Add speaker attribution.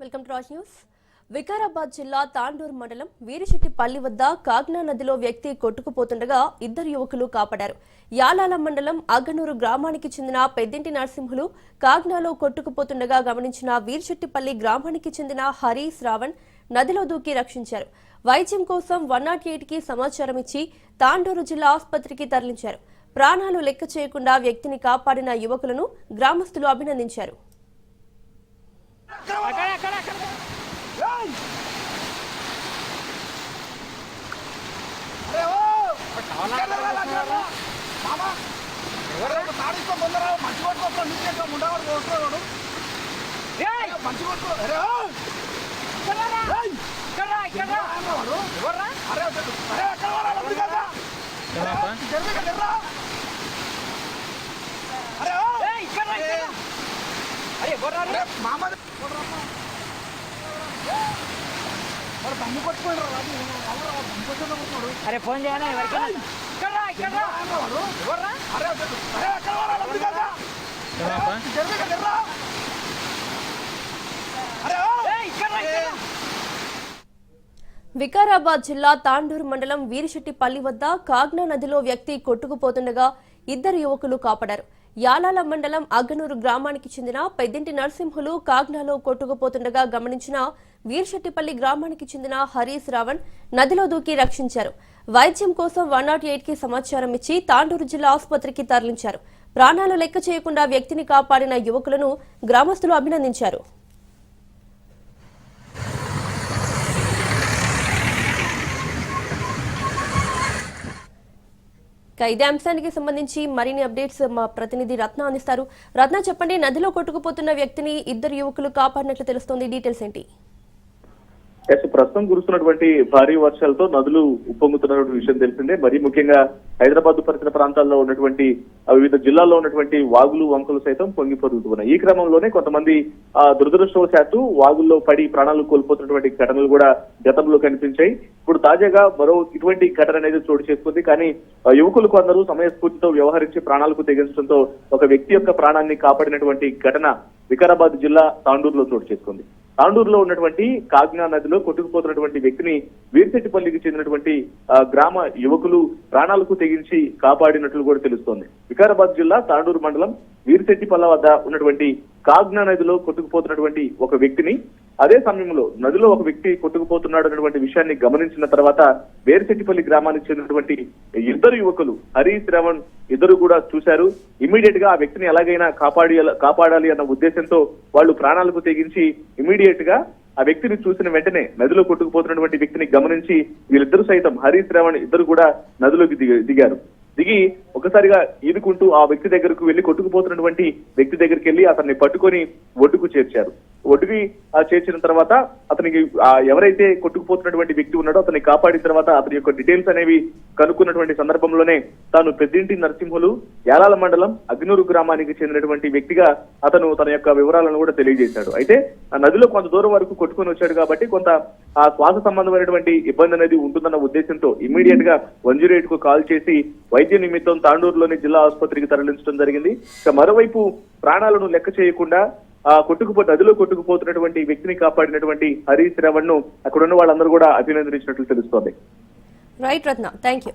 Speaker 1: Welcome to Raj news. Vikarabad జిల్లా తాండూరు మండలం వీరిశెట్టిపల్లి వద్ద కాగ్నా నదిలో వ్యక్తి కొట్టుకుపోతుండగా ఇద్దరు యువకులు కాపాడారు. యాలాల మండలం అగ్గనూరు గ్రామానికి చెందిన పెద్దింటి నరసింహులు కాగ్నాలో కొట్టుకుపోతుండగా గమనించిన వీరిశెట్టిపల్లి గ్రామానికి చెందిన హరి శ్రావణ్ నదిలో దూకి రక్షించారు. వైద్యం కోసం 108కి సమాచారం ఇచ్చి తాండూరు జిల్లా ఆసుపత్రికి తరలించారు. ప్రాణాలు లెక్క చేయకుండా వ్యక్తిని కాపాడిన యువకులను గ్రామస్తులు అభినందించారు.
Speaker 2: अरे फोन చేయనా ఎవరికైనా
Speaker 1: వికారాబాద్ జిల్లా తాండూరు మండలం వీరిశెట్టిపల్లి వద్ద కాగ్నా నదిలో వ్యక్తి కొట్టుకుపోతుండగా ఇద్దరు యువకులు కాపాడారు. యాలాల మండలం అగ్గనూరు గ్రామానికి చెందిన పెద్దింటి నరసింహులు కాగ్నాలో కొట్టుకుపోతుండగా గమనించిన వీరిశెట్టిపల్లి గ్రామానికి చెందిన హరి శ్రావణ్ నదిలో దూకి రక్షించారు. వైద్యం కోసం 108కి సమాచారం ఇచ్చి తాండూరు జిల్లా ఆసుపత్రికి తరలించారు. ప్రాణాలు లెక్క చేయకుండా వ్యక్తిని కాపాడిన యువకులను గ్రామస్తులు అభినందించారు. ఇదే అంశానికి సంబంధించి మరిన్ని అప్డేట్స్ మా ప్రతినిధి రత్న అందిస్తారు. రత్న, చెప్పండి, నదిలో కొట్టుకుపోతున్న వ్యక్తిని ఇద్దరు యువకులు కాపాడినట్లు తెలుస్తోంది, డీటెయిల్స్ ఏంటి?
Speaker 3: ప్రస్తుతం కురుస్తున్నటువంటి భారీ వర్షాలతో నదులు ఉప్పొంగుతున్నటువంటి విషయం తెలిసిందే. మరీ ముఖ్యంగా హైదరాబాద్ పరిసర ప్రాంతాల్లో ఉన్నటువంటి వివిధ జిల్లాల్లో ఉన్నటువంటి వాగులు వంకలు సైతం పొంగి పొరుగుతున్నాయి. ఈ క్రమంలోనే కొంతమంది దురదృష్టవశాత్తు వాగుల్లో పడి ప్రాణాలు కోల్పోతున్నటువంటి ఘటనలు కూడా గతంలో కనిపించాయి. ఇప్పుడు తాజాగా మరో ఇటువంటి ఘటన అనేది చోటు చేసుకుంది. కానీ యువకులు కొందరు సమయస్ఫూర్తితో వ్యవహరించి ప్రాణాలకు తెగించడంతో ఒక వ్యక్తి యొక్క ప్రాణాన్ని కాపాడినటువంటి ఘటన వికారాబాద్ జిల్లా తాండూరులో చోటు చేసుకుంది. తాండూరులో ఉన్నటువంటి కాగ్నా నదిలో కొట్టుకుపోతున్నటువంటి వ్యక్తిని వీరిశెట్టిపల్లికి చెందినటువంటి గ్రామ యువకులు ప్రాణాలకు తెగించి కాపాడినట్లు కూడా తెలుస్తోంది. వికారాబాద్ జిల్లా తాండూరు మండలం వీరిశెట్టిపల్ల వద్ద ఉన్నటువంటి కాగ్నా నదిలో కొట్టుకుపోతున్నటువంటి ఒక వ్యక్తిని, అదే సమయంలో నదిలో ఒక వ్యక్తి కొట్టుకుపోతున్నాడు అన్నటువంటి విషయాన్ని గమనించిన తర్వాత వీరిశెట్టిపల్లి గ్రామానికి చెందినటువంటి ఇద్దరు యువకులు హరి శ్రావణ్ ఇద్దరు కూడా చూశారు. ఇమీడియట్ గా ఆ వ్యక్తిని ఎలాగైనా కాపాడాలి అన్న ఉద్దేశంతో వాళ్ళు ప్రాణాలకు తెగించి ఇమీడియట్ గా ఆ వ్యక్తిని చూసిన వెంటనే నదిలో కొట్టుకుపోతున్నటువంటి వ్యక్తిని గమనించి వీళ్ళిద్దరు సైతం హరి శ్రావణ్ ఇద్దరు కూడా నదిలోకి దిగారు. దిగి ఒకసారిగా ఈదుకుంటూ ఆ వ్యక్తి దగ్గరకు వెళ్లి కొట్టుకుపోతున్నటువంటి వ్యక్తి దగ్గరికి వెళ్లి అతన్ని పట్టుకొని ఒడ్డుకు చేర్చారు. ఒడ్డుకి చేర్చిన తర్వాత అతనికి ఎవరైతే కొట్టుకుపోతున్నటువంటి వ్యక్తి ఉన్నాడో అతన్ని కాపాడిన తర్వాత అతని యొక్క డీటెయిల్స్ అనేవి కనుక్కున్నటువంటి సందర్భంలోనే తాను పెద్దింటి నరసింహులు యాలాల మండలం అగ్నూరు గ్రామానికి చెందినటువంటి వ్యక్తిగా అతను తన యొక్క వివరాలను కూడా తెలియజేశాడు. అయితే ఆ నదిలో కొంత దూరం వరకు కొట్టుకొని వచ్చాడు కాబట్టి కొంత ఆ శ్వాస సంబంధమైనటువంటి ఇబ్బంది అనేది ఉంటుందన్న ఉద్దేశంతో ఇమ్మీడియట్ గా 108కు కాల్ చేసి వైద్య నిమిత్తం తాండూరులోని జిల్లా ఆసుపత్రికి తరలించడం జరిగింది. ఇక మరోవైపు ప్రాణాలను లెక్క చేయకుండా నదిలో కొట్టుకుపోతున్నటువంటి వ్యక్తిని కాపాడినటువంటి హరి శ్రావణ్ ను అక్కడ ఉన్న వాళ్ళందరూ కూడా అభినందించినట్లు తెలుస్తోంది.
Speaker 1: Right Ratna, thank you.